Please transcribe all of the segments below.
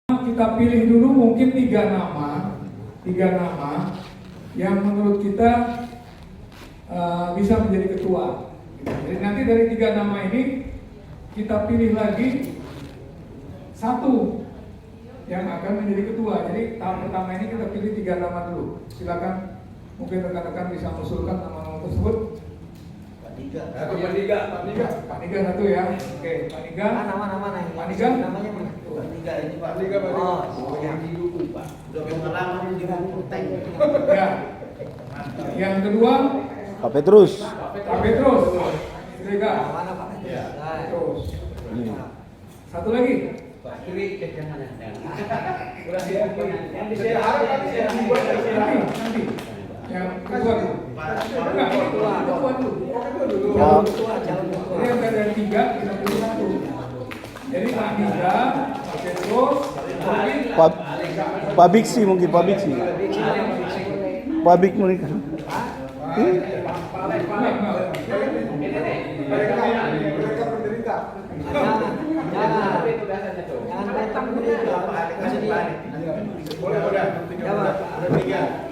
Kita pilih dulu mungkin tiga nama yang menurut kita bisa menjadi ketua. Jadi nanti dari tiga nama ini kita pilih lagi satu yang akan menjadi ketua. Jadi tahap pertama ini kita pilih tiga nama dulu. Silakan, mungkin rekan-rekan bisa mengusulkan nama-nama tersebut. Pak Niga satu ya. Oke, Pak Niga. Nama-nama nih. Pak Niga. Namanya mana? Pak Niga ini Pak. Oh, yang di buku Pak. Udah pengalaman di buku tank. Ya. Yang kedua, Pak Petrus. Pak Petrus. Tiga. mana Pak? Ya. Terus. Satu lagi. Pak Kiri jangan. Udah Nanti. Yang kedua dulu. Enggak, kedua dulu. Calon ketua, calon ketua. Jadi yang dari tiga kita pilih satu. Jadi Pak Niga, Pak Petrus, Pak Biksi mungkin Pak Biksi. Pak Bik mereka.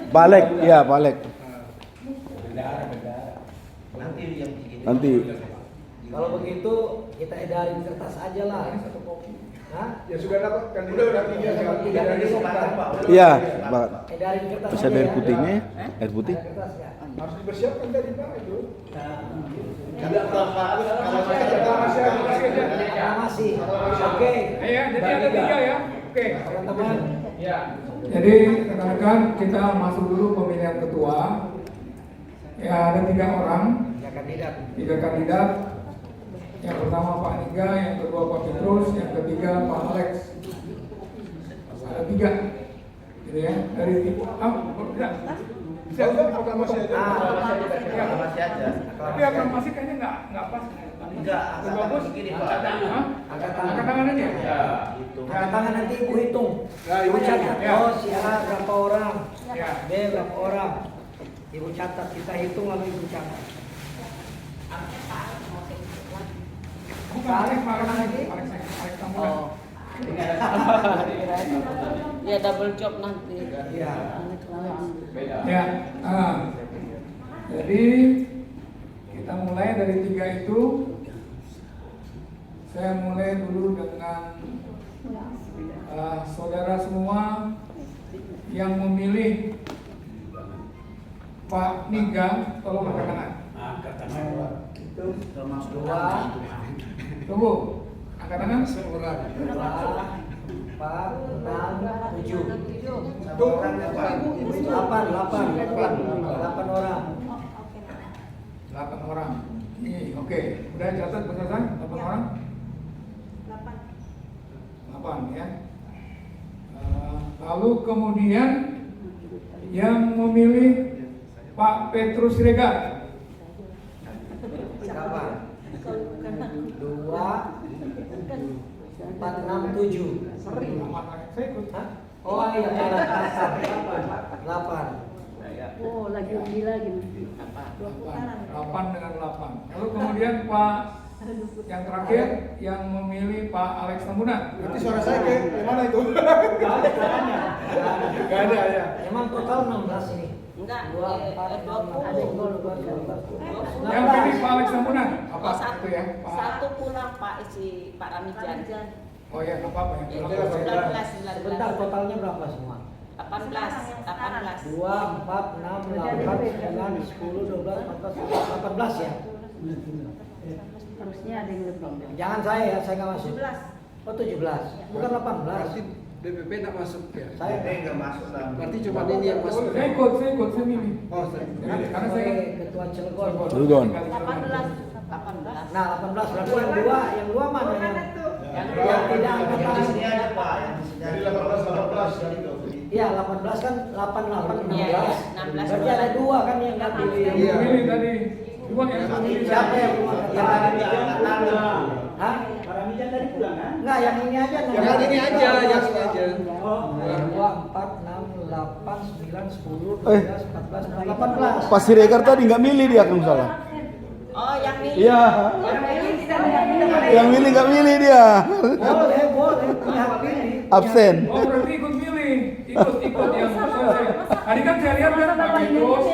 Balek, ya Balek. Nanti. Kalau begitu kita edarin kertas aja lah. Hah? Ya sudah dapat kan udah tiga Iya, Pak. Edarin kertas Bisa aja air ya. putihnya, air putih. Kertas ya. harus dipersiapkan dari Pak itu. Aklamasi. Oke. Ya, jadi ada tiga ya. Oke. Teman-teman. Ya. Jadi rekan-rekan kita masuk dulu pemilihan ketua. Ya, ada tiga orang, Ya kandidat. tiga kandidat. Yang pertama Pak Niga, yang kedua Pak Petrus, yang ketiga Pak Alex. Ada tiga, gitu ya. Dari tiga. Tidak. Proklamasi aja. Masih aja. Tapi aklamasi kayaknya nggak pas. Enggak, Bagus. begini Pak. Hah? Angkat Angkat tangan. tangan aja. Ya, gitu. Angkat tangan nanti ibu hitung. Nah, Ibu ibu catat. ya. Oh si A berapa orang? Ya. B berapa orang? Ibu catat. Kita hitung lalu ibu catat. Bukan Alex, Alex Tambunan. Oh. Ya double job nanti. Iya. Ya, jadi kita mulai dari tiga itu. Saya mulai dulu dengan saudara semua yang memilih Pak Niga, tolong angkat tangan. Dua. Tunggu, angkat tangan. Dua. 4, 6, 7. 8 orang. 8 orang. Ini oke. Udah catat beneran 8 orang? 8 ya. Lalu kemudian yang memilih Pak Petrus Siregar. Berapa? 2, 4, 6, 7. Saya ikut. Hah? Oh iya, 8. Oh, lagi undi lagi. 8 dengan 8. Lalu kemudian Pak yang terakhir yang memilih Pak Alex Tambunan. Nanti suara saya kayak gimana itu? Gak ada ya. Emang total 16 ini. Enggak, 2, 4, 6, 7. Yang pilih Pak Alex Tambunan. Apa satu, itu ya? Pak. satu pulang Pak Pak Ramijan. Oh ya, apa apa yang 19. Bentar, totalnya berapa semua? 18. 2, 4, 6, 8, 9, 10, 12, 14, 18 ya? Harusnya ada yang lebih. Jangan saya ya, saya nggak masuk. Oh 17, bukan 18. Berarti BPP nggak masuk ya? Saya Enggak masuk dalam. Berarti cuma ini yang masuk. Saya ikut, saya milih. Oh, saya. Karena saya sebagai ketua Cilegon. Cilegon. 18. Nah 18 berarti yang dua mana yang tidak angkat Yang di sini tangan? ada Pak, yang di sini ada. Jadi 18 Jadi itu. Iya 18 kan 8, 16. Iya, 16. Berarti ada dua kan yang nggak pilih. Iya. pilih tadi. Dua yang memilih. Siapa yang mau angkat tangan? Hah? Paramijan tadi pulang kan? Enggak, yang ini aja. Yang ini aja, yang ini aja. 2, 4, 6, 8, 9, 10, 12, 14, 18. Pak Siregar tadi nggak milih dia kalau salah. Oh, yang milih. Iya. Yang milih tidak Yang milih nggak milih dia. Boleh, punya hak pilih. absen. Oh berarti ikut milih, ikut yang selesai. Tadi kan saya lihat kan Pak Petrus.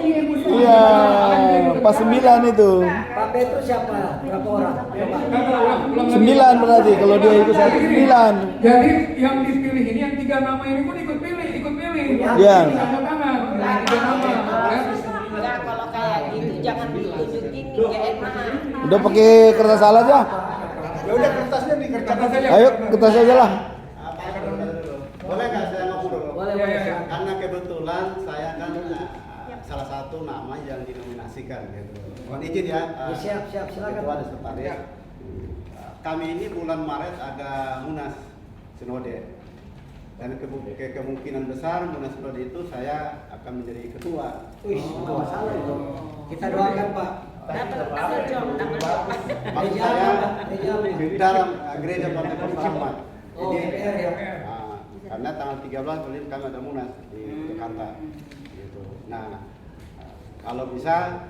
Iya, pas 9 itu. Pak Petrus siapa? Berapa orang? Coba. Ulang lagi. 9 berarti kalau dia ikut 9. Jadi yang dipilih ini yang 3 nama ini pun ikut pilih. Iya. Tanda tangan. Yang 3 nama. Ya. Enggak, kalau kayak gitu jangan ditunjukin, nggak enak. Udah pakai kertas salah aja. Ya udah kertasnya di Kata saja. Ayo kertas aja lah. Boleh nggak saya ngomong dulu? Boleh, Iya, boleh. iya. Karena kebetulan saya kan salah satu nama yang dinominasikan gitu. Mohon izin ya. Siap, silakan. Ketua dan sekretaris. Ya. Kami ini bulan Maret ada Munas Sinode. Dan kemungkinan besar Munas Sinode itu saya akan menjadi ketua. Wih, nggak masalah itu. Kita doakan Pak. Dapat jom. Maksud saya dalam gereja Partai Persatuan. Oh, Jadi GPR ya. karena tanggal 13 Juli kami ada Munas di Jakarta. Gitu. Nah, kalau bisa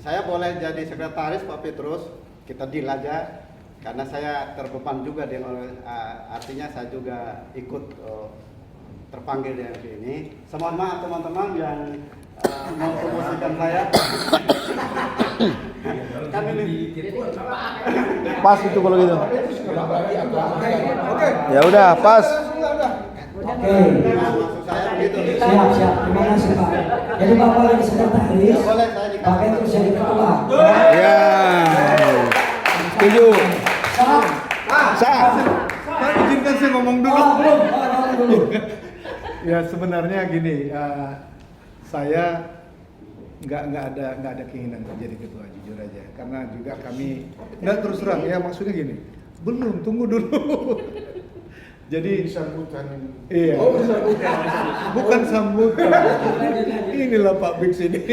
saya boleh jadi sekretaris Pak Petrus, kita deal aja. Karena saya terbeban juga dengan artinya saya juga ikut terpanggil di ini. Semoga maaf teman-teman yang mempromosikan saya. Kan ini Pas itu kalau gitu. Ya udah, pas. Oke. nah, maksud saya begitu. Siap. Terima kasih Pak. Jadi Bapak yang sekretaris, Boleh saya Pak dikasih. Petrus jadi ketua. Ya. Setuju. Sah. Sah. Pak, izinkan saya ngomong dulu. Oh, belum. Ya sebenarnya gini, saya nggak ada keinginan untuk jadi ketua, jujur aja. Karena juga kami nggak terus terang ya, maksudnya gini, belum, tunggu dulu. Jadi sambutan. Iya. Oh, sambutan. Bukan sambutan. Inilah Pak Bix ini.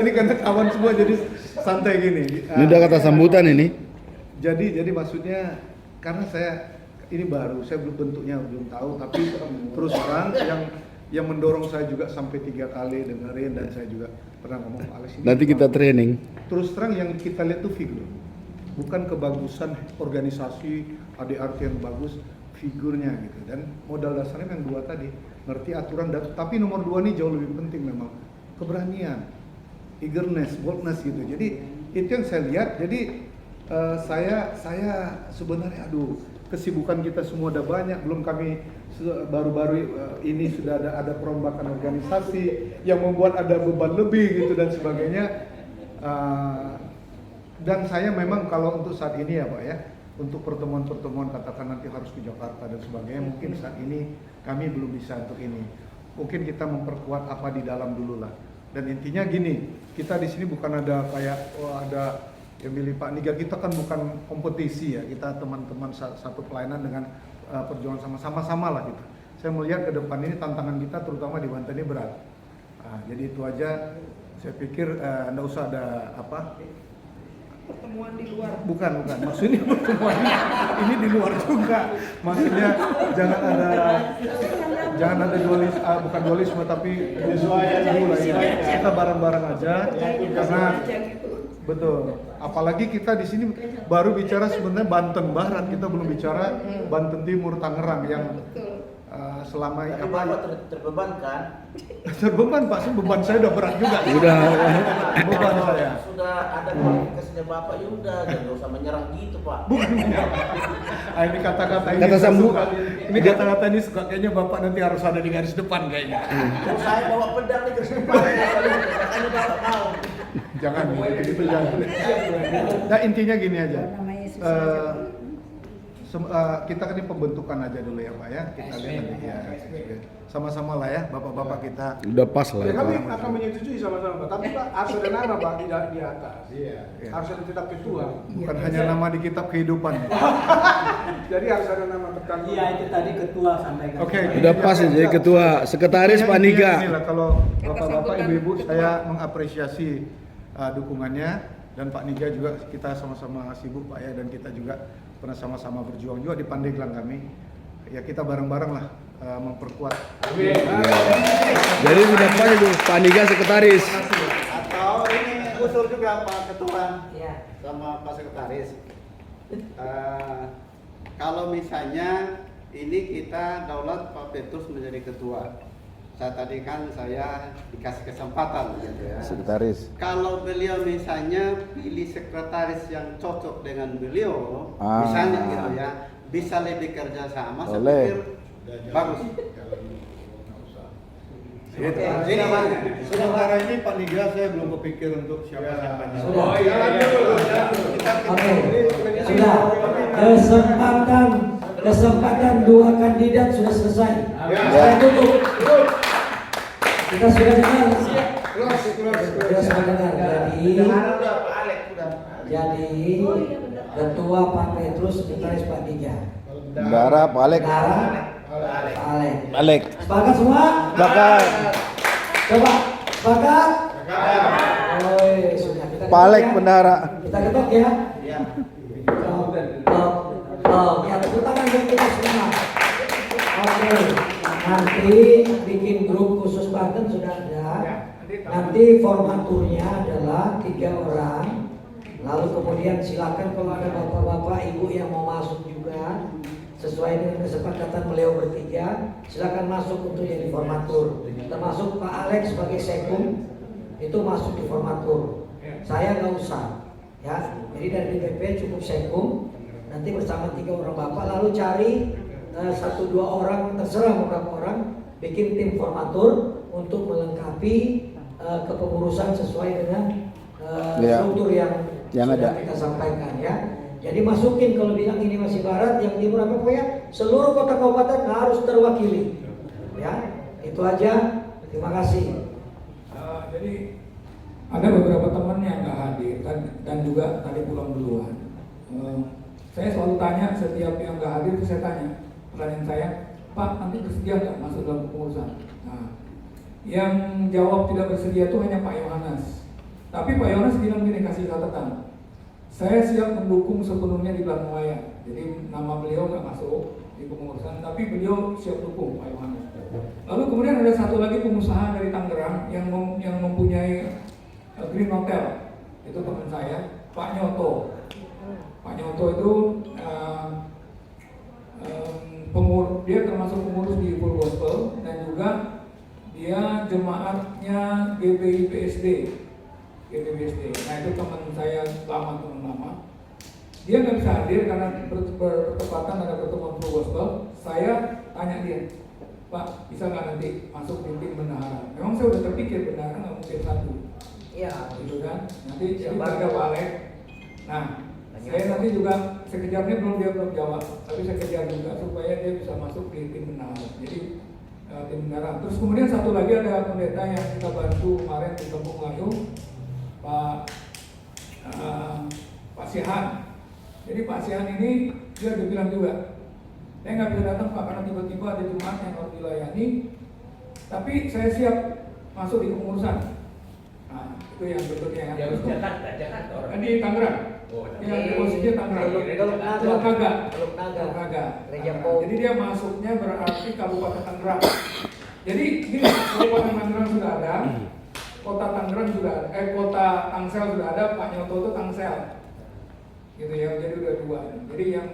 Ini kan kawan semua jadi santai gini. Ini udah kata sambutan ini. Jadi maksudnya karena saya ini baru, saya belum bentuknya belum tahu, tapi terus terang yang mendorong saya juga sampai 3 kali dengerin, dan saya juga pernah ngomong Pak Alex ini. Nanti kita training. Terus terang yang kita lihat tuh figur, bukan kebagusan organisasi ADRT yang bagus, figurnya gitu. Dan modal dasarnya yang 2 tadi, ngerti aturan, tapi nomor 2 nih jauh lebih penting memang, keberanian, eagerness, boldness gitu. Jadi itu yang saya lihat. Jadi saya sebenarnya kesibukan kita semua udah banyak, belum kami baru-baru ini sudah ada perombakan organisasi yang membuat ada beban lebih gitu dan sebagainya. Dan saya memang kalau untuk saat ini ya Pak ya, untuk pertemuan-pertemuan katakan nanti harus ke Jakarta dan sebagainya, mungkin saat ini kami belum bisa untuk ini. Mungkin kita memperkuat apa di dalam dulu lah. Dan intinya gini, kita di sini bukan ada kayak ada yang milih Pak Niga, kita kan bukan kompetisi ya, kita teman-teman satu pelayanan dengan perjuangan sama-sama lah gitu. Saya melihat ke depan ini tantangan kita terutama di Banten ini berat. Jadi itu aja, saya pikir nggak usah ada apa pertemuan di luar. Bukan, maksudnya pertemuan ini di luar juga. Maksudnya jangan ada bukan dualisme tapi dulu lah ya. Kita bareng-bareng aja karena betul. Apalagi kita di sini baru bicara sebenarnya Banten Barat, kita belum bicara Banten Timur, Tangerang yang selama Tapi apa Bapak terbeban kan? terbeban Pak, beban saya udah berat juga. Udah. Beban saya. Sudah ada kualifikasinya Bapak, ya udah jangan usah menyerang gitu Pak. Bukan. Ini kata-kata ini Kata saya sambu- suka. Ini kata-kata ini suka, kayaknya Bapak nanti harus ada di garis depan kayaknya. Terus saya bawa pedang nih ke depan, makanya Bapak mau. Jangan gitu jangan. Nah intinya gini aja. Kita kan ini pembentukan aja dulu ya Pak ya. Kita lihat nanti ya. Sama-sama lah ya bapak-bapak kita. Udah pas lah. Ya, kami itu. akan menyetujui sama-sama, Pak. Tapi Pak harus ada nama Pak di atas. Iya. Harus ada tetap ketua. Bukan hanya nama di kitab kehidupan. Jadi harus ada nama tertentu. Iya, itu tadi ketua sampaikan. Oke. Udah pas ya jadi ketua, sekretaris Pak Niga. Inilah kalau bapak-bapak, ibu-ibu saya mengapresiasi dukungannya, dan Pak Niga juga kita sama-sama sibuk Pak ya, dan kita juga pernah sama-sama berjuang juga di Pandeglang kami. Ya kita bareng-bareng lah memperkuat. Amin. Jadi udah pas itu Pak Niga sekretaris. Atau ini usul juga Pak Ketua Iya. sama Pak Sekretaris. Kalau misalnya ini kita daulat Pak Petrus menjadi ketua. Saya dikasih kesempatan gitu ya. Sekretaris. Kalau beliau misalnya pilih sekretaris yang cocok dengan beliau, misalnya gitu ya, bisa lebih kerjasama, saya pikir bagus. Sementara ini Pak Niga saya belum kepikir untuk siapa-siapanya. Sudah. Kesempatan dua kandidat sudah selesai. Saya tutup. Kita sudah dengar. Kita sudah dengar. Jadi ketua Pak Petrus, sekretaris Pak Niga. Bendara Pak Alek. Alek. Sepakat semua? Sepakat. Coba, sepakat? Sudah kita Pak Alek bendara. Kita ketok ya. Ya, tepuk tangan buat kita semua. Oke, nanti bikin grup khusus Banten sudah ada. Nanti formaturnya adalah 3 orang. Lalu kemudian silakan kalau ada bapak-bapak, ibu yang mau masuk juga sesuai dengan kesepakatan beliau bertiga, silakan masuk untuk jadi formatur. Termasuk Pak Alex sebagai sekum itu masuk di formatur. Saya nggak usah, ya. Jadi dari DPP cukup sekum. Nanti bersama 3 orang bapak, lalu cari 1-2 orang, terserah beberapa orang, bikin tim formatur untuk melengkapi kepengurusan sesuai dengan struktur yang sudah ada. Kita sampaikan ya. Jadi masukin kalau bilang ini masih barat, yang timur apa pokoknya seluruh kota kabupaten harus terwakili. Ya, itu aja. Terima kasih. Jadi ada beberapa teman yang nggak hadir dan juga tadi pulang duluan. Saya selalu tanya setiap yang nggak hadir itu saya tanya, pertanyaan saya, Pak nanti bersedia nggak masuk dalam kepengurusan? Nah, yang jawab tidak bersedia itu hanya Pak Yohanes. Tapi Pak Yohanes bilang gini, kasih catatan, saya siap mendukung sepenuhnya di Belangwaya. Jadi nama beliau nggak masuk di kepengurusan, tapi beliau siap dukung Pak Yohanes. Lalu kemudian ada satu lagi pengusaha dari Tangerang yang mempunyai Green Hotel, itu teman saya, Pak Nyoto. Pak Nyoto itu dia termasuk pengurus di Full Gospel dan juga dia jemaatnya GBIPSD. Nah itu teman saya teman lama. Dia nggak bisa hadir karena bertepatan ada pertemuan Full Gospel. Saya tanya dia, Pak bisa nggak nanti masuk di tim bendahara? Memang saya udah terpikir bendahara nggak mungkin satu. Iya, gitu kan. Nanti jadi warga Pak Alek. Nah, saya nanti juga sekejapnya belum jawab, tapi saya kejar juga supaya dia bisa masuk di tim bendahara. Jadi tim bendahara. Terus kemudian satu lagi ada pendeta yang kita bantu kemarin di Kampung Melayu, Pak Sihan. Jadi Pak Sihan ini dia udah bilang juga, saya nggak bisa datang Pak karena tiba-tiba ada jemaat yang harus dilayani, tapi saya siap masuk di kepengurusan. Nah, itu yang bentuknya yang harus Jakarta. Di Tangerang. Yang di posisinya Tangerang. Teluk Naga. Jadi dia masuknya berarti Kabupaten Tangerang. Jadi gini, Kabupaten Tangerang sudah ada, Kota Tangerang sudah ada, Kota Tangsel sudah ada, Pak Nyoto itu Tangsel. Gitu ya, jadi udah 2. Jadi yang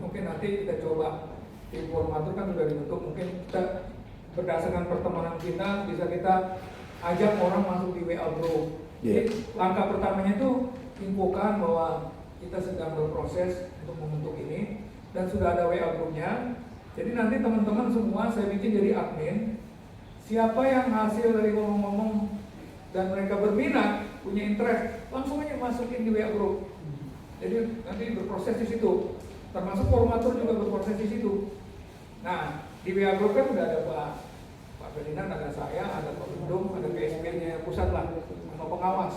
mungkin nanti kita coba tim formatur kan sudah dibentuk, mungkin kita berdasarkan pertemanan kita bisa kita ajak orang masuk di WA Group. Jadi langkah pertamanya itu infokan bahwa kita sedang berproses untuk membentuk ini dan sudah ada WA Group-nya. Jadi nanti teman-teman semua saya bikin jadi admin. Siapa yang hasil dari ngomong-ngomong dan mereka berminat, punya interest, langsung aja masukin di WA Group. Jadi nanti berproses di situ. Termasuk formatur juga berproses di situ. Nah, di WA Group kan sudah ada Pak Ferdinand, ada saya, ada Pak Bendung, ada PSP-nya pusat lah, sama pengawas.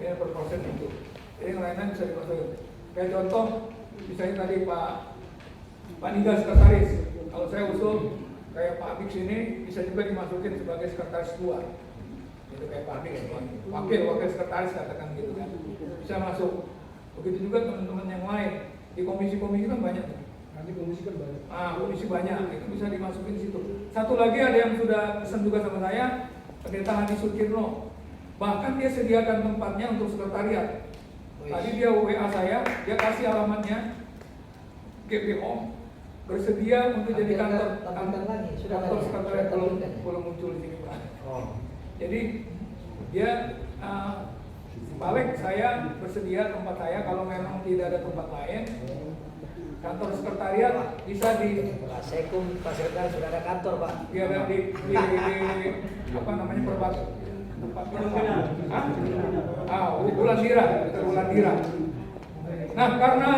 Ya berproses itu. Jadi yang lainnya bisa dimasukin. Kayak contoh, misalnya tadi Pak Niga sekretaris. Kalau saya usul kayak Pak Abik sini bisa juga dimasukin sebagai sekretaris tua. Gitu kayak Pak Abik, wakil sekretaris katakan gitu kan. Bisa masuk. Begitu juga teman-teman yang lain. Di komisi-komisi kan banyak. Nanti komisi kan banyak. Komisi banyak, itu bisa dimasukin di situ. Satu lagi ada yang sudah pesan juga sama saya, Pendeta Hani Sukirno. Bahkan dia sediakan tempatnya untuk sekretariat. Tadi dia WA saya, dia kasih alamatnya GP Home. bersedia untuk jadi kantor Tampilkan lagi, sudah kantor tadi. sekretariat Sudah belum tampilkan. belum muncul di sini Pak. Oh. Jadi dia balik saya bersedia tempat saya kalau memang tidak ada tempat lain kantor sekretariat bisa di Pak Sekum, Pak Sekretaris sudah ada kantor Pak. dia ada di apa namanya perbat tempatnya Wulandira, dekat Wulandira. Nah karena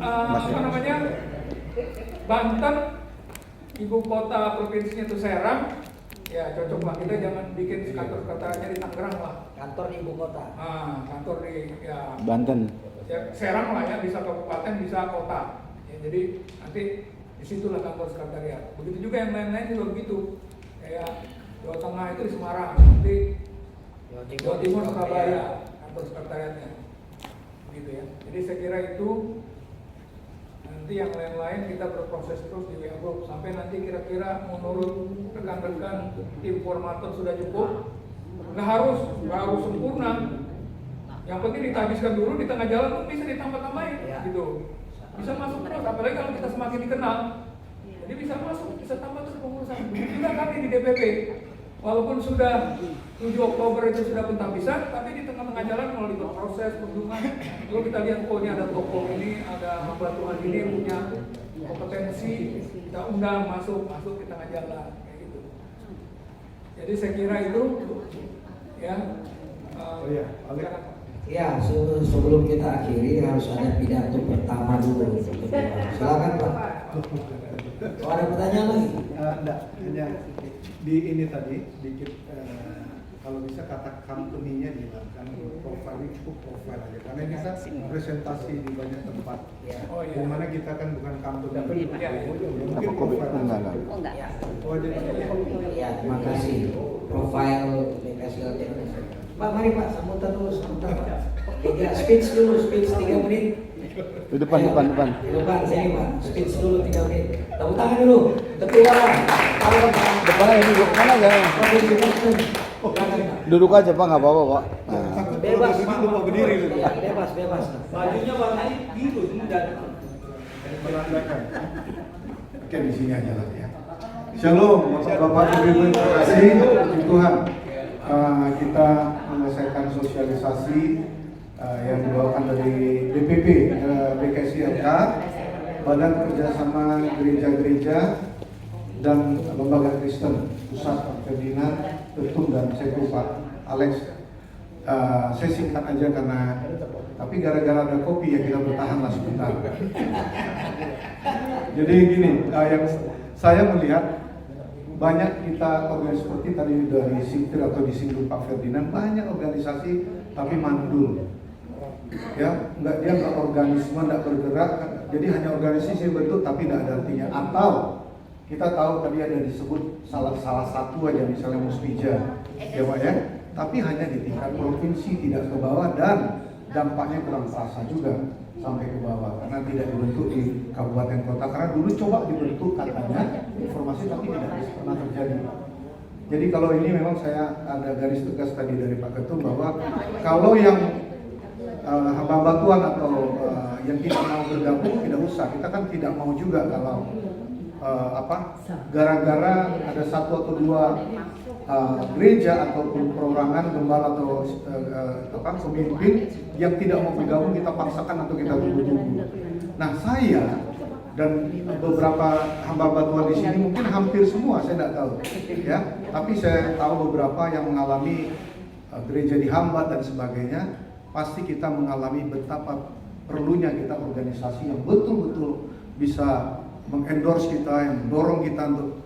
apa namanya Banten ibu kota provinsinya itu Serang, ya cocok lah kita jangan bikin kantor sekretariatnya di Tangerang lah. Kantor di ibu kota. Kantor di ya Banten. ya Serang lah ya, bisa kabupaten bisa kota. Ya, jadi nanti disitulah kantor sekretariat. Begitu juga yang lain-lain juga begitu. Kayak Jawa Tengah itu di Semarang, nanti Jawa Timur Surabaya kantor sekretariatnya. Begitu ya. Jadi saya kira itu nanti yang lain-lain kita berproses terus di WA Group sampai nanti kira-kira menurut rekan-rekan tim formator sudah cukup. Nggak harus sempurna. Yang penting ditabiskan dulu di tengah jalan bisa ditambah-tambahin gitu. Bisa masuk terus, apalagi kalau kita semakin dikenal. Jadi bisa masuk, bisa tambah terus pengurusan. Begitu juga kami di DPP. Walaupun sudah 7 Oktober itu sudah pentabisan, tapi di tengah-tengah jalan melalui proses kunjungan. Lalu kita lihat, oh ini ada tokoh ini, ada hamba Tuhan ini punya kompetensi, kita undang masuk di tengah jalan, kayak gitu. Jadi saya kira itu, ya. Silakan. Ya, sebelum kita akhiri harus ada pidato pertama dulu. Silakan Pak. Oh, ada pertanyaan lagi? Enggak, hanya di ini tadi sedikit kalau bisa kata company-nya dihilangkan, profile cukup profile aja karena bisa presentasi di banyak tempat. Oh, iya. Dimana kita kan bukan company. Mungkin Apa profile enggak. Ya. Oh, jadi Ya, terima kasih. Profile BKSL Indonesia. Pak, mari Pak, sambutan dulu, sambutan Pak. Speech 3 menit. Di depan. Di depan sini Pak, speech dulu 3 menit. Tepuk tangan dulu, ketua. Depan ini duduk mana ya? Duduk aja Pak, nggak apa-apa Pak. Nah. Bebas, begitu mau berdiri dulu. Ya, bebas. Bajunya warnanya biru dan Melandakan. Oke, di sini aja lah ya. Shalom, Bapak Ibu, terima kasih Tuhan. Kita menyelesaikan sosialisasi yang dibawakan dari DPP BKSI LK, Badan Kerjasama Gereja-Gereja dan Lembaga Kristen Pusat Ferdinand, Ketum dan Seku Pak Alex. Saya singkat aja karena tapi gara-gara ada kopi ya kita bertahanlah sebentar. Jadi gini, yang saya melihat banyak kita organisasi seperti tadi dari Sintir atau disinggung Pak Ferdinand, banyak organisasi tapi mandul. Ya, dia nggak organisme, nggak bergerak, jadi hanya organisasi bentuk tapi nggak ada artinya. Atau kita tahu tadi ada disebut salah satu aja misalnya Musbija, ya Pak ya, tapi hanya di tingkat provinsi, tidak ke bawah dan dampaknya kurang terasa juga sampai ke bawah karena tidak dibentuk di kabupaten kota. Karena dulu coba dibentuk katanya informasi tapi tidak pernah terjadi. Jadi kalau ini memang saya ada garis tegas tadi dari Pak Ketum bahwa kalau yang hamba Tuhan atau yang tidak mau bergabung tidak usah. Kita kan tidak mau juga kalau gara-gara ada satu atau dua gereja ataupun perorangan gembala atau pemimpin yang tidak mau bergabung kita paksakan atau kita tunggu-tunggu. Nah saya dan beberapa hamba Tuhan di sini mungkin hampir semua saya tidak tahu ya, tapi saya tahu beberapa yang mengalami gereja dihambat dan sebagainya. Pasti kita mengalami betapa perlunya kita organisasi yang betul-betul bisa mengendorse kita, yang mendorong kita untuk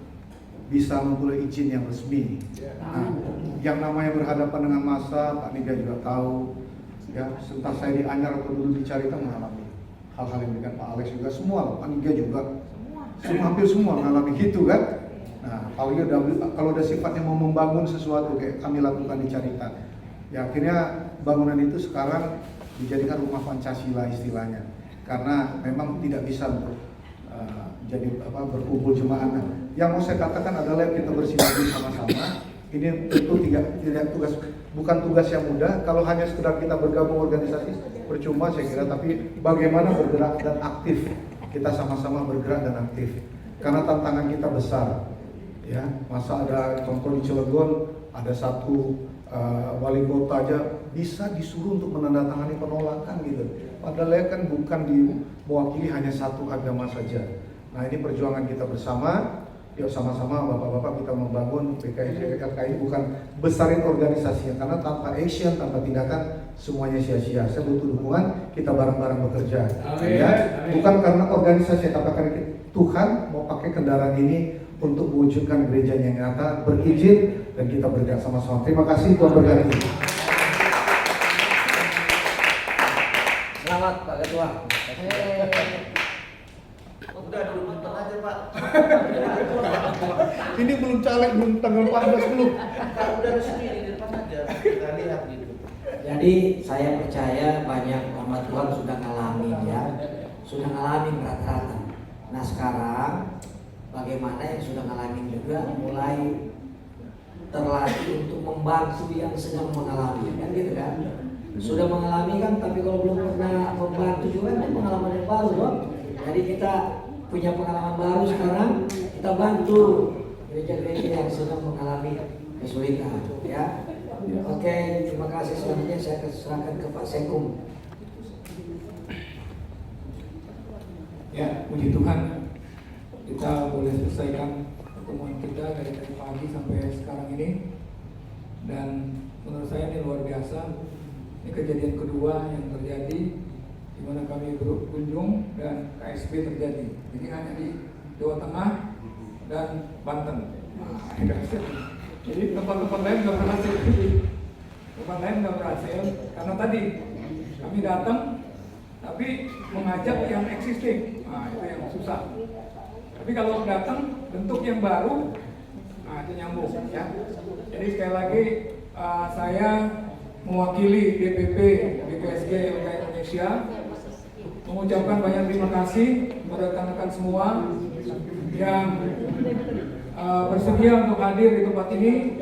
bisa memperoleh izin yang resmi. Nah, yang namanya berhadapan dengan massa, Pak Niga juga tahu, ya, entah saya di Anyar atau dulu di Carita mengalami hal-hal yang demikian, Pak Alex juga semua, Pak Niga juga, hampir semua mengalami gitu kan. Nah, kalau udah sifatnya mau membangun sesuatu kayak kami lakukan di Carita, ya akhirnya bangunan itu sekarang dijadikan rumah Pancasila istilahnya, karena memang tidak bisa jadi berkumpul jemaah. Yang mau saya katakan adalah kita bersinergi sama-sama. Ini tentu tidak bukan tugas yang mudah. Kalau hanya sekedar kita bergabung organisasi percuma saya kira, tapi bagaimana bergerak dan aktif kita sama-sama bergerak dan aktif. Karena tantangan kita besar. Ya, masa ada contoh di Cilegon ada satu wali kota aja bisa disuruh untuk menandatangani penolakan gitu. Padahal ya kan bukan diwakili hanya satu agama saja. Nah ini perjuangan kita bersama. Yuk sama-sama bapak-bapak kita membangun PKI bukan besarin organisasinya, karena tanpa action, tanpa tindakan semuanya sia-sia. Saya butuh dukungan, kita bareng-bareng bekerja. Ya, bukan karena organisasi, tapi karena Tuhan mau pakai kendaraan ini untuk mewujudkan gereja yang nyata, berizin dan kita bergerak sama-sama. Terima kasih, Tuhan berkati. Selamat Pak Ketua. Udah dulu bentar aja Pak. Ini belum caleg, belum tanggal 14 belum. Udah resmi di depan aja. Kita lihat gitu. Jadi saya percaya banyak hamba Tuhan sudah ngalamin ya, sudah ngalamin rata-rata. Nah sekarang bagaimana yang sudah ngalamin juga mulai terlatih untuk membantu yang sedang mengalami, kan gitu kan? Sudah mengalami kan, tapi kalau belum pernah membantu juga kan pengalaman yang baru dong. Jadi kita punya pengalaman baru sekarang, kita bantu gereja-gereja yang sedang mengalami kesulitan ya. Oke, terima kasih. Selanjutnya saya serahkan ke Pak Sekum. Ya, puji Tuhan, kita boleh selesaikan pertemuan kita dari tadi pagi sampai sekarang ini. Dan menurut saya ini luar biasa. Ini kejadian kedua yang terjadi di mana kami berkunjung dan KSB terjadi. Ini hanya di Jawa Tengah dan Banten. Jadi tempat-tempat lain nggak berhasil. Tempat lain nggak berhasil karena tadi kami datang tapi mengajak yang existing. Nah, itu yang susah. Tapi kalau datang bentuk yang baru, nah itu nyambung ya. Jadi sekali lagi saya mewakili DPP BKSG LKI Indonesia mengucapkan banyak terima kasih kepada rekan-rekan semua yang bersedia untuk hadir di tempat ini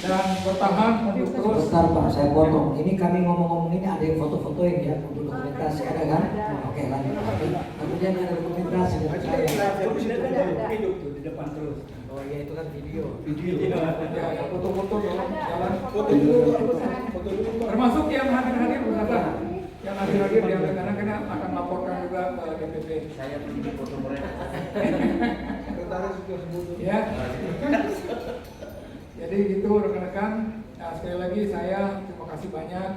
dan bertahan untuk terus. Bentar Pak, saya potong. Ini kami ngomong-ngomong ini ada yang foto-fotoin ya untuk dokumentasi, ada kan? Oke lanjut. Kemudian ada dokumentasi dari saya. Hidup tuh di depan terus. Oh iya itu kan video. Ya, ada foto-foto jalan. Foto dulu. Termasuk yang hadir-hadir bersama. Yang hadir-hadir yang kadang-kadang akan laporkan juga ke DPP. Saya pergi foto mereka. Ya. Jadi gitu rekan-rekan. Nah, sekali lagi saya terima kasih banyak.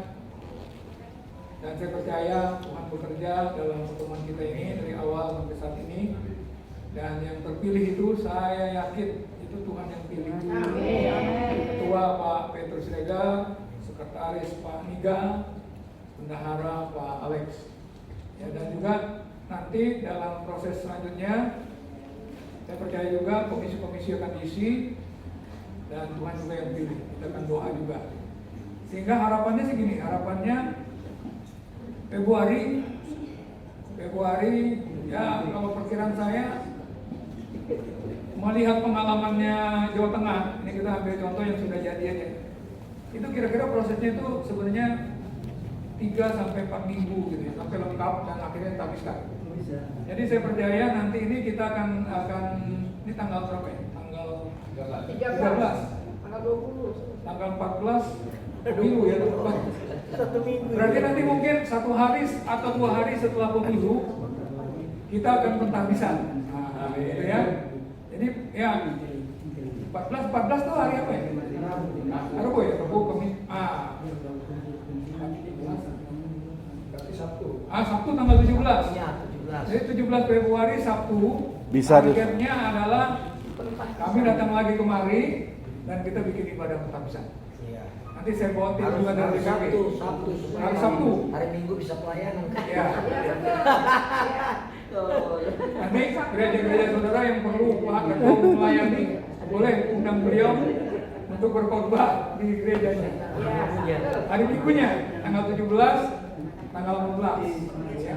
Dan saya percaya Tuhan bekerja dalam pertemuan kita ini dari awal sampai saat ini. Dan yang terpilih itu saya yakin itu Tuhan yang pilih. Ketua Pak Petrus Rega, Sekretaris Pak Niga, Bendahara Pak Alex. Ya, dan juga nanti dalam proses selanjutnya saya percaya juga komisi-komisi akan diisi dan Tuhan juga yang pilih. Kita akan doa juga. Sehingga harapannya segini, harapannya Februari ya kalau perkiraan saya melihat pengalamannya Jawa Tengah, ini kita ambil contoh yang sudah jadi aja. Itu kira-kira prosesnya itu sebenarnya 3 sampai 4 minggu gitu ya, sampai lengkap dan akhirnya kita habiskan. Jadi saya percaya nanti ini kita akan ini tanggal berapa ya? Tanggal 13. Tanggal 20. Tanggal 14 pemilu ya teman-teman. Berarti nanti mungkin 1 hari atau 2 hari setelah pemilu kita akan pentahbisan. Nah, gitu ya. Jadi ya 14 tuh hari apa ya? Rabu ya, Rabu Kamis. Sabtu tanggal 17. Ya 17. Jadi 17 Februari Sabtu. Bisa targetnya adalah kami datang lagi kemari dan kita bikin ibadah pentahbisan. Iya. Nanti saya bawa tim juga dari Sabtu, BPP. Sabtu, supaya Hari Sabtu. hari Minggu bisa pelayanan. Ya. Nanti gereja-gereja saudara yang perlu melayani boleh undang beliau untuk berkhotbah di gerejanya. Hari Minggunya tanggal 17, tanggal 16. Ya.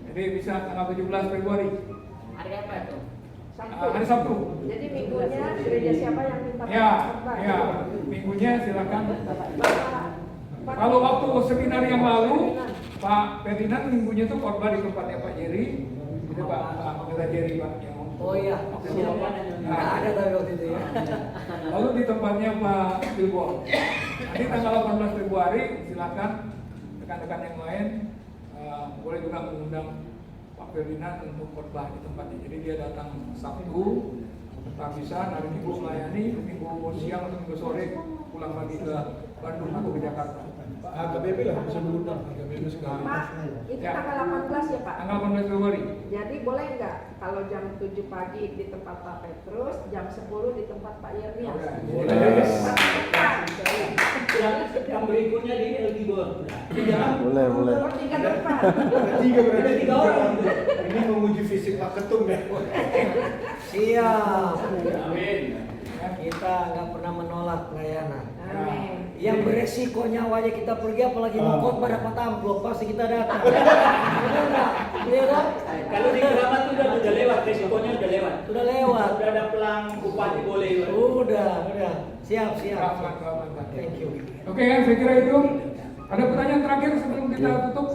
Jadi bisa tanggal 17 Februari. Hari apa itu? Hari Sabtu. Jadi minggunya gereja siapa yang minta Ya, minggunya silakan. Kalau waktu seminar yang lalu, Pak Ferdinand minggunya itu khotbah di tempatnya Pak Jerry. Itu Pak Anggota Jerry Pak yang Oh iya, siapa? Nggak ada tapi waktu itu ya. Lalu di tempatnya Pak Bilbon. Nanti tanggal 18 Februari silakan rekan-rekan yang lain boleh juga mengundang Pak Ferdinand untuk khotbah di tempatnya. Jadi dia datang Sabtu, tak bisa hari Minggu melayani, Minggu siang atau Minggu sore pulang lagi ke Bandung atau ke Jakarta. Pak AKBP lah bisa mengundang AKBP sekali. Pak, itu Ya. tanggal 18 ya Pak? Tanggal 18 Februari. Jadi boleh nggak kalau jam 7 pagi di tempat Pak Petrus, jam 10 di tempat Pak Yernias? Boleh. Yang berikutnya di El Gibor. Boleh. Oh, 3 tempat. Tiga berarti Ada 3 orang. Ini menguji fisik Pak Ketum ya. Siap. Amin. Kita nggak pernah menolak pelayanan. Amin. Yang beresiko nyawanya kita pergi apalagi mau khotbah dapat amplop pasti kita datang. Benar nggak? Iya kan? Kalau di Keramat udah lewat, resikonya udah lewat. Sudah lewat. Udah ada pelang bupati boleh. Udah. Siap. Selamat. Thank you. Oke ya, saya kira itu. Ada pertanyaan terakhir sebelum kita tutup?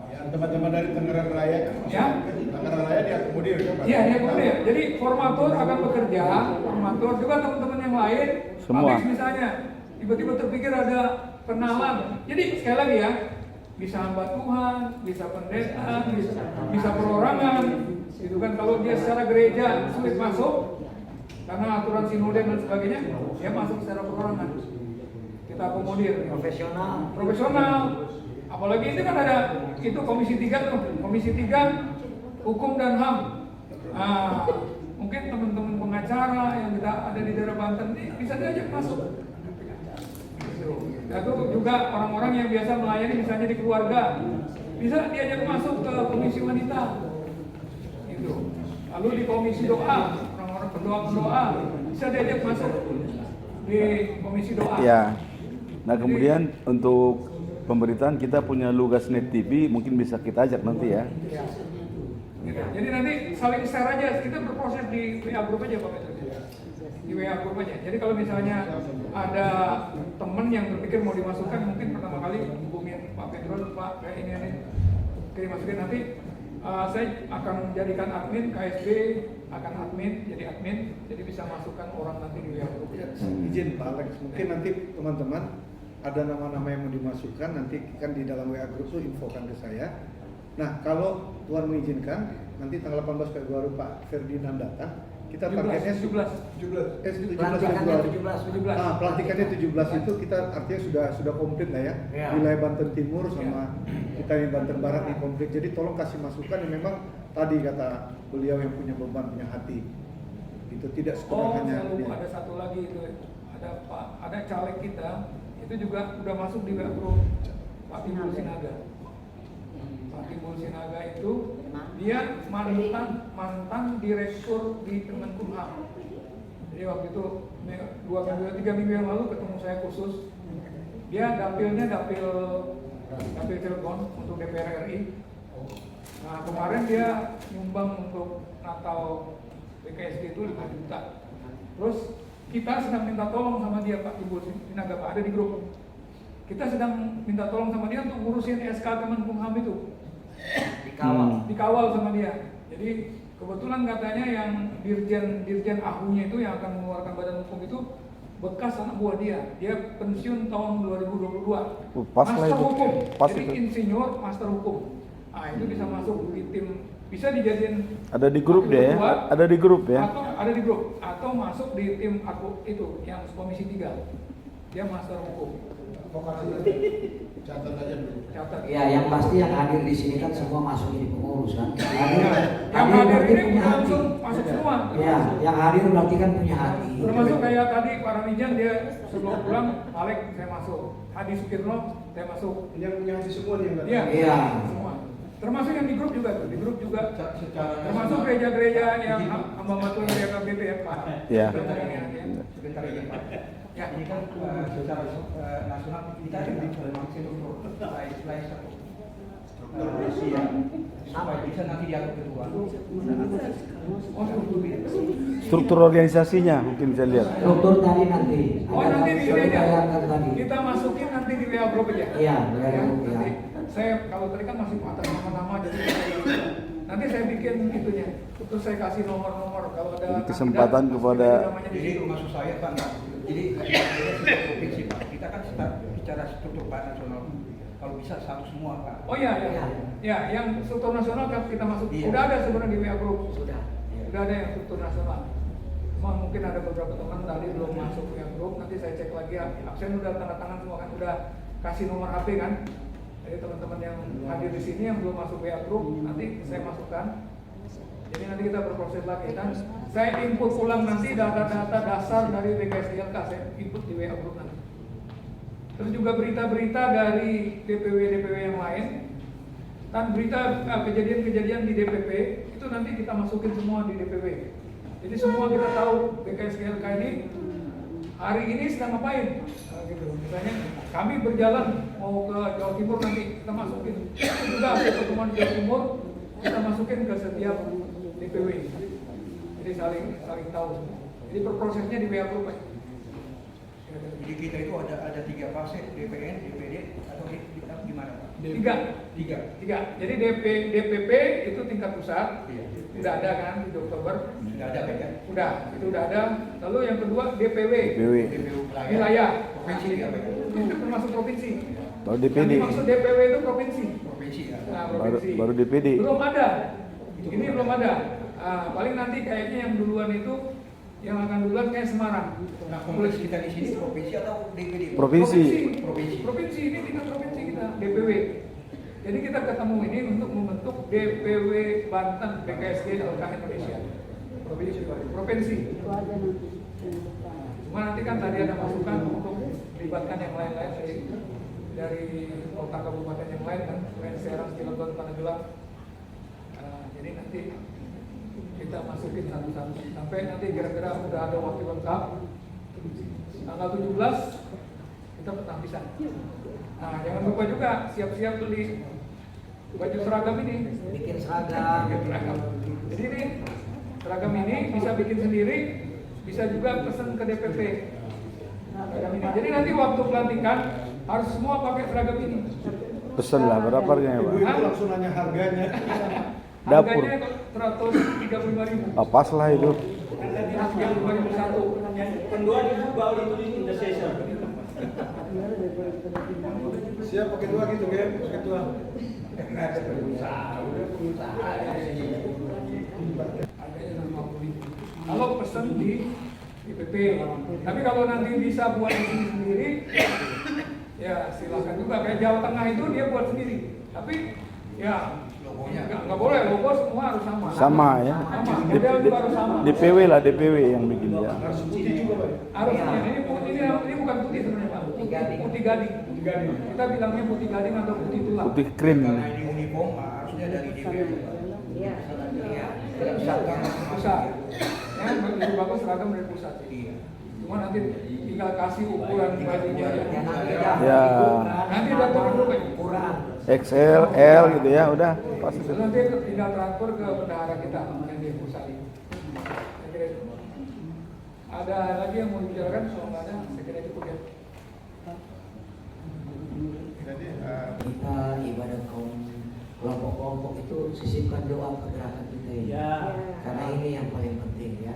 Ya, teman-teman dari Tangerang Raya kan. Ya. Tangerang Raya diakomodir kan Pak? Iya, dia kemudian. Jadi formatur akan bekerja, formatur juga teman-teman yang lain. Semua. Habis misalnya tiba-tiba terpikir ada kenalan. Jadi sekali lagi ya, bisa hamba Tuhan, bisa pendeta, bisa perorangan. Itu kan kalau dia secara gereja sulit masuk karena aturan sinode dan sebagainya, dia masuk secara perorangan. Kita akomodir. Profesional. Apalagi itu kan ada itu komisi 3 tuh, komisi 3 hukum dan HAM. Mungkin teman-teman pengacara yang kita ada di daerah Banten ini bisa diajak masuk. Lalu juga orang-orang yang biasa melayani misalnya di keluarga bisa diajak masuk ke komisi wanita. Itu. Lalu di komisi doa, orang-orang pendoa bisa diajak masuk di komisi doa. Ya. Nah kemudian untuk pemberitaan kita punya Lugas Net TV, mungkin bisa kita ajak nanti ya. Ya. Gitu. Jadi nanti saling share aja, kita berproses di WA group aja Pak Petrus. Di WA group aja. Jadi kalau misalnya ada teman yang berpikir mau dimasukkan, mungkin pertama kali hubungin Pak Petrus, Pak kayak ini. Oke, masukin nanti. Saya akan jadikan admin, KSB akan jadi admin, jadi bisa masukkan orang nanti di WA group. Izin Pak Alex, mungkin nanti teman-teman ada nama-nama yang mau dimasukkan, nanti kan di dalam WA group itu infokan ke saya. Nah, kalau Tuhan mengizinkan, nanti tanggal 18 Februari Pak Ferdinand datang, kita targetnya 17 Pelantikannya Februari. 17. Pelantikannya 17 itu kita artinya sudah komplit lah ya. Ya. Wilayah Banten Timur sama kita di Banten Barat di komplit. Jadi tolong kasih masukan yang memang tadi kata beliau yang punya beban, punya hati. Itu tidak sekedar hanya Saya lupa dia. ada satu lagi itu, ada caleg kita itu juga udah masuk di WA group Pak Timbul Sinaga. Pak Timbul Sinaga itu dia mantan direktur di Kemenkumham. Jadi waktu itu 3 minggu yang lalu ketemu saya khusus. Dia dapil Cilegon untuk DPR RI. Nah kemarin dia nyumbang untuk Natal PKSD itu 5 juta. Terus kita sedang minta tolong sama dia Pak Timbul Sinaga, Pak, ada di grup. Kita sedang minta tolong sama dia untuk ngurusin SK Kemenkumham itu. Dikawal sama dia. Jadi kebetulan katanya yang dirjen ahunya itu yang akan mengeluarkan badan hukum itu bekas anak buah dia. Dia pensiun tahun 2022. Pas lah Master itu. hukum. Pas Jadi itu. insinyur master hukum. Nah, itu bisa masuk di tim, bisa dijadiin Ada di grup dia ya? Ada di grup ya? atau ada di grup atau masuk di tim aku itu yang komisi 3. Dia master hukum. Catat aja dulu. Catat. Ya, yang pasti yang hadir di sini kan semua masuk jadi pengurus kan. Yang hadir berarti ini punya hati. langsung masuk semua. Ya, yang hadir berarti kan punya hati. Termasuk kayak tadi Pak Ramijan, dia sebelum pulang, Alek saya masuk. Hadi Sukirno saya masuk. Yang punya hati semua dia enggak? Iya. Iya. Semua. Termasuk yang di grup juga tuh. Di grup juga. Secara Termasuk gereja-gereja yang hamba matul dari AKBP ya Pak. Iya. Sebentar ya Pak. Ya. Ini kan secara nasional kita lebih maksimal untuk slice struktur supaya bisa nanti diatur kedua. Struktur organisasinya mungkin bisa lihat. Struktur tadi nanti. Oh nanti di Sudah WA ditayangkan tadi. kita masukin nanti di WA group aja. Iya, WA Ya, group, ya. nanti saya kalau tadi kan masih atas nama-nama jadi Nanti saya bikin itunya, terus saya kasih nomor-nomor kalau ada Jadi kesempatan kandidat, kepada- jadi namanya di Jadi situ. maksud saya Pak, jadi provinsi Pak, kita kan bicara struktur Pak nasional, kalau bisa satu semua Pak. Oh iya, ya. Ya, yang struktur nasional kan kita masuk. Iya. Udah ada sebenarnya di WA Group. Sudah. Udah ada yang struktur nasional. Cuma mungkin ada beberapa teman tadi belum masuk WA Group. Nanti saya cek lagi ya. Absen udah tanda tangan semua kan, udah kasih nomor HP kan. Jadi teman-teman yang hadir di sini yang belum masuk WA Group, nanti saya masukkan. Jadi nanti kita berproses lagi dan saya input ulang nanti data-data dasar dari BKSDLK, saya input di WA Group nanti. Terus juga berita-berita dari DPW-DPW yang lain dan berita kejadian-kejadian di DPP itu nanti kita masukin semua di DPW. Jadi semua kita tahu BKSDLK ini hari ini sedang ngapain. Nah, gitu. Misalnya kami berjalan mau ke Jawa Timur nanti kita masukin. Itu juga hasil pertemuan di Jawa Timur kita masukin ke setiap DPW. Jadi saling tahu. Jadi prosesnya di WA Group. Jadi kita itu ada 3 fase, DPN, DPD, atau gimana Pak? Tiga. Jadi DPP itu tingkat pusat. Iya. Udah ada kan di Oktober. Sudah ada Pak ya? Itu udah ada. Lalu yang kedua DPW. DPW. DPU Wilayah. provinsi ya Pak? Itu termasuk provinsi. Atau Yang DPD. dimaksud DPW itu provinsi. Provinsi ya. Nah, Baru, provinsi. baru DPD. Belum ada. Ini belum ada. Paling nanti kayaknya yang duluan itu yang akan duluan kayak Semarang. Nah, kompleks kita di sini provinsi atau DPD? Provinsi. Provinsi ini tingkat provinsi kita DPW. Jadi kita ketemu ini untuk membentuk DPW Banten BKSD LK Indonesia. Provinsi. Cuma nanti kan tadi ada masukan untuk melibatkan yang lain-lain dari kota kabupaten yang lain kan, selain Serang, Cilegon, Pandeglang. Jadi nanti kita masukin satu-satu sampai nanti kira-kira udah ada waktu lengkap. Tanggal 17 kita petampisan. Nah, jangan lupa juga siap-siap beli baju seragam ini. Bikin seragam. Jadi ini seragam ini bisa bikin sendiri, bisa juga pesan ke DPP. Seragam ini. Jadi nanti waktu pelantikan harus semua pakai seragam ini. Pesan lah, berapa harganya Pak? Ibu itu langsung nanya harganya. Dapur. Harganya 135.000. Pas lah itu. 135.001. Yang kedua diubah ditulis in the session. Siap pakai 2 gitu kan? Pakai 2. Kalau pesan di IPP, tapi kalau nanti bisa buat di sini sendiri, ya silakan juga. Kayak Jawa Tengah itu dia buat sendiri, tapi ya nggak boleh logo semua harus sama. Sama ya. Sama, model juga harus sama. DPW lah, DPW yang bikin ya. Harus putih juga Pak. Harusnya ini putih ini bukan putih sebenarnya Pak. Putih gading. Kita bilangnya putih gading atau putih tulang. Putih krim. Karena ini uniform harusnya dari DPD Pak. Iya. Tidak bisa Pusat. Ya, lebih bagus seragam dari pusat. Iya. Cuma nanti tinggal kasih ukuran bajunya Ya aja. nanti Ya. Nanti datang dulu Pak. ukuran. XL, L gitu ya, udah pas itu. Nanti tinggal transfer ke bendahara kita yang di pusat ini. Saya kira itu. Ada lagi yang mau dibicarakan? Kalau nggak ada, saya kira cukup ya. Jadi Kita ibadah kaum kelompok-kelompok itu sisipkan doa pergerakan kita ini. Ya. Karena ini yang paling penting ya.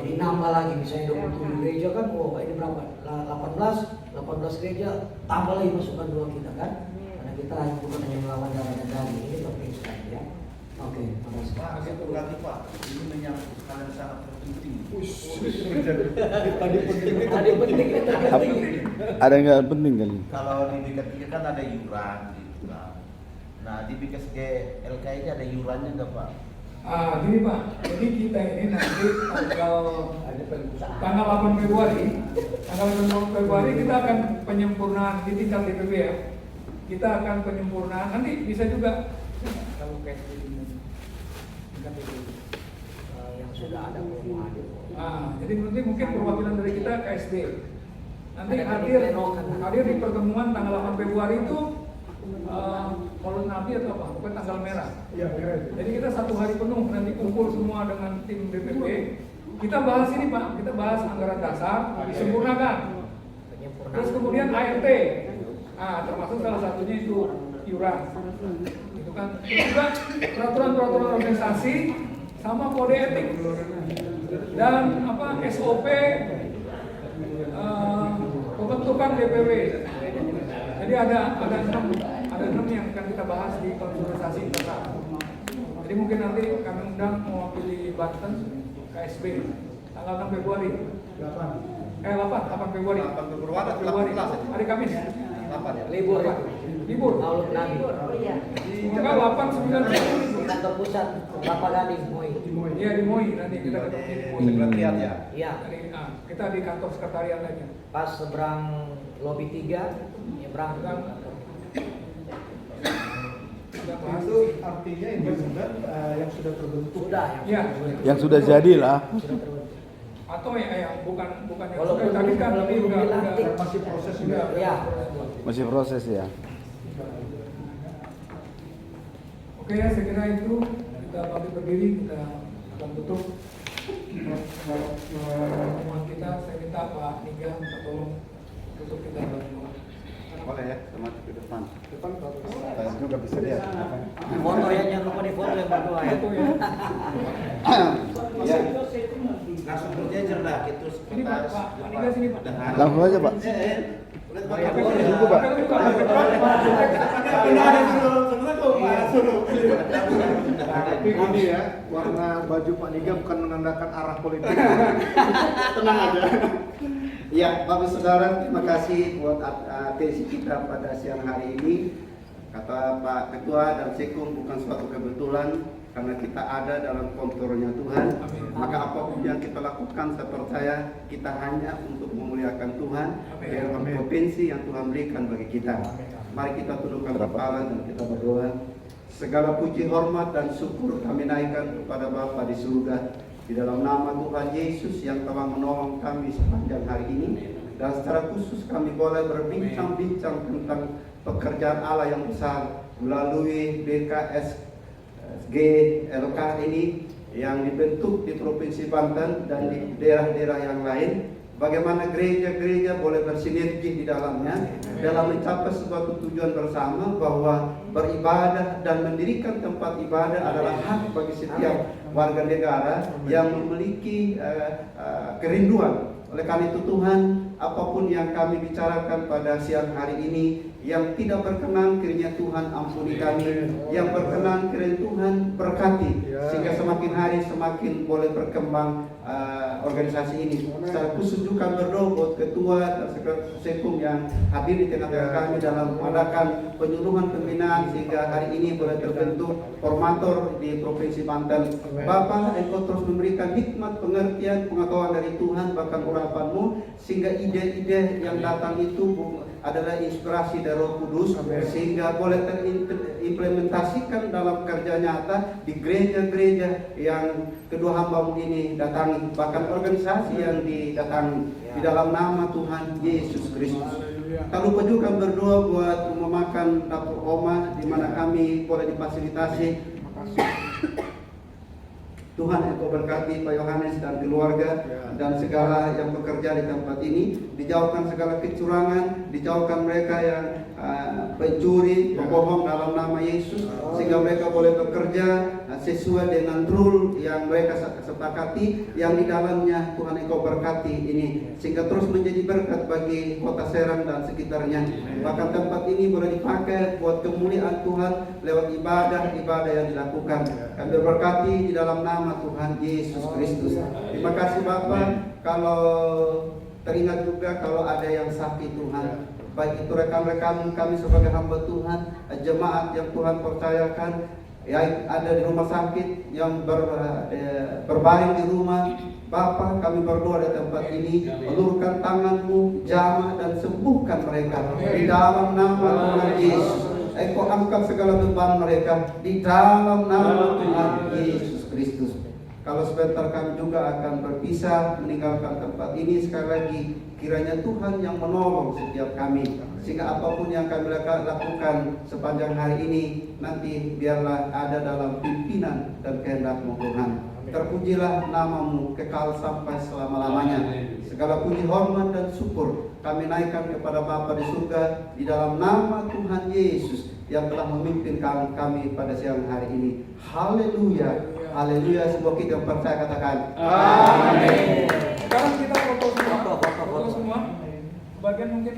Jadi nambah lagi misalnya 27 gereja kan, oh ini berapa? 18 gereja, tambah lagi masukan doa kita kan. Karena kita bukan hanya melawan darah dan daging, ini penting sekali ya. Oke, makasih. Pak, satu lagi Pak, ini menyangkut hal yang sangat penting. Tadi penting. Tadi penting ini terpenting. Ada yang nggak penting kali? Kalau di BKSG kan ada yuran gitu kan. Nah di BKSG LK ini ada yurannya nggak Pak? Gini Pak, jadi kita ini nanti tanggal 8 Februari, kita akan penyempurnaan di tingkat DPW ya. Kita akan penyempurnaan, nanti bisa juga kalau kayak tingkat DPW. Yang sudah ada belum hadir. Jadi nanti mungkin perwakilan dari kita KSD. Nanti Ada hadir di pertemuan tanggal 8 Februari itu Maulid Nabi atau apa? Bukan tanggal merah. Iya, merah itu. Jadi kita 1 hari penuh nanti kumpul semua dengan tim DPP. Kita bahas ini Pak, kita bahas anggaran dasar disempurnakan. Terus kemudian ART, termasuk salah satunya itu iuran. Itu kan juga peraturan-peraturan organisasi sama kode etik dan SOP pembentukan DPW. Jadi ada 6 yang akan kita bahas di konsultasi internal. Jadi mungkin nanti kami undang mewakili Banten KSB tanggal 6 Februari. 8 Februari. 8 Februari, 8 hari Kamis. 8 ya. Libur. Libur. Maulud Nabi. Oh iya. Maka 8, 9, 10. Kantor pusat Kelapa Gading, Moi. Iya di Moi nanti kita ketemu di Moi. Sekretariat ya. Iya. Kita di kantor sekretariat aja. Pas seberang lobi 3, nyebrang. Kita bahas Itu artinya ini juga yang sudah terbentuk. Sudah ya. Yang sudah jadi lah. Sudah terbentuk. Atau yang bukan yang Kalau sudah tadi kan belum tapi udah dilantik. Masih proses udah. Ya. Masih proses ya. Oke ya, saya kira itu kita pamit berdiri, kita akan tutup pertemuan kita. Saya minta Pak Niga untuk tolong tutup kita berdua. Boleh ya, sama ke depan. Depan kalau Saya juga bisa lihat. Foto ya, jangan lupa di foto yang berdua ya. Itu ya. Ya. Langsung berjejer lah gitu. Ini Pak Niga sini Pak. Langsung aja Pak. Tunggu Pak. Tapi ini ya, warna baju Pak Niga bukan menandakan arah politik. Tenang aja. Ya, Bapak Saudara, terima kasih buat atensi kita pada siang hari ini. Kata Pak Ketua dan Sekum, bukan suatu kebetulan karena kita ada dalam kontrolnya Tuhan. Maka apapun yang kita lakukan, saya percaya kita hanya untuk memuliakan Tuhan dalam provinsi yang Tuhan berikan bagi kita. Mari kita tundukkan kepala dan kita berdoa. Segala puji, hormat dan syukur kami naikkan kepada Bapa di surga. Di dalam nama Tuhan Yesus yang telah menolong kami sepanjang hari ini. Dan secara khusus kami boleh berbincang-bincang tentang pekerjaan Allah yang besar melalui BKSG LK ini yang dibentuk di Provinsi Banten dan di daerah-daerah yang lain. Bagaimana gereja-gereja boleh bersinergi di dalamnya dalam mencapai suatu tujuan bersama bahwa beribadah dan mendirikan tempat ibadah adalah hak bagi setiap warga negara yang memiliki kerinduan. Oleh karena itu Tuhan, apapun yang kami bicarakan pada siang hari ini yang tidak berkenan, kiranya Tuhan ampuni kami. Yang berkenan, kiranya Tuhan berkati, sehingga semakin hari semakin boleh berkembang organisasi ini. Secara khusus juga berdoa buat ketua dan sekretaris Sekum yang hadir di tengah-tengah kami dalam mengadakan penyuluhan pembinaan sehingga hari ini boleh terbentuk formator di Provinsi Banten. Bapak, Engkau terus memberikan hikmat, pengertian, pengetahuan dari Tuhan, bahkan urapan-Mu, sehingga ide-ide yang datang itu adalah inspirasi dari Roh Kudus, sehingga boleh terimplementasikan dalam kerja nyata di gereja-gereja yang kedua hamba-Mu ini datangi, bahkan organisasi yang didatangi di dalam nama Tuhan Yesus Kristus. Tak lupa juga berdoa buat rumah makan dapur Oma, di mana kami boleh difasilitasi. Tuhan Engkau berkati Pak Yohanes dan keluarga dan segala yang bekerja di tempat ini, dijauhkan segala kecurangan, dijauhkan mereka yang pencuri, pembohong dalam nama Yesus, sehingga mereka boleh bekerja sesuai dengan rule yang mereka sepakati, yang di dalamnya Tuhan Engkau berkati ini, sehingga terus menjadi berkat bagi kota Serang dan sekitarnya. Bahkan tempat ini boleh dipakai buat kemuliaan Tuhan lewat ibadah-ibadah yang dilakukan. Kami berkati di dalam nama Tuhan Yesus Kristus. Terima kasih Bapak. Kalau teringat juga kalau ada yang sakit Tuhan, baik itu rekan-rekan kami sebagai hamba Tuhan, jemaat yang Tuhan percayakan, yang ada di rumah sakit, yang berbaring di rumah. Bapa, kami berdoa di tempat ini, ulurkan tangan-Mu, jamah dan sembuhkan mereka di dalam nama Tuhan Yesus. Engkau angkat segala beban mereka di dalam nama Tuhan Yesus Kristus. Kalau sebentar kami juga akan berpisah meninggalkan tempat ini, sekali lagi kiranya Tuhan yang menolong setiap kami, sehingga apapun yang kami lakukan sepanjang hari ini nanti biarlah ada dalam pimpinan dan kehendak-Mu Tuhan. Terpujilah nama-Mu kekal sampai selama-lamanya. Segala puji, hormat dan syukur kami naikkan kepada Bapa di surga di dalam nama Tuhan Yesus yang telah memimpin kami pada siang hari ini. Haleluya, haleluya. Semua kita yang percaya katakan Amin. Sekarang kita foto semua. Foto semua. Bagian mungkin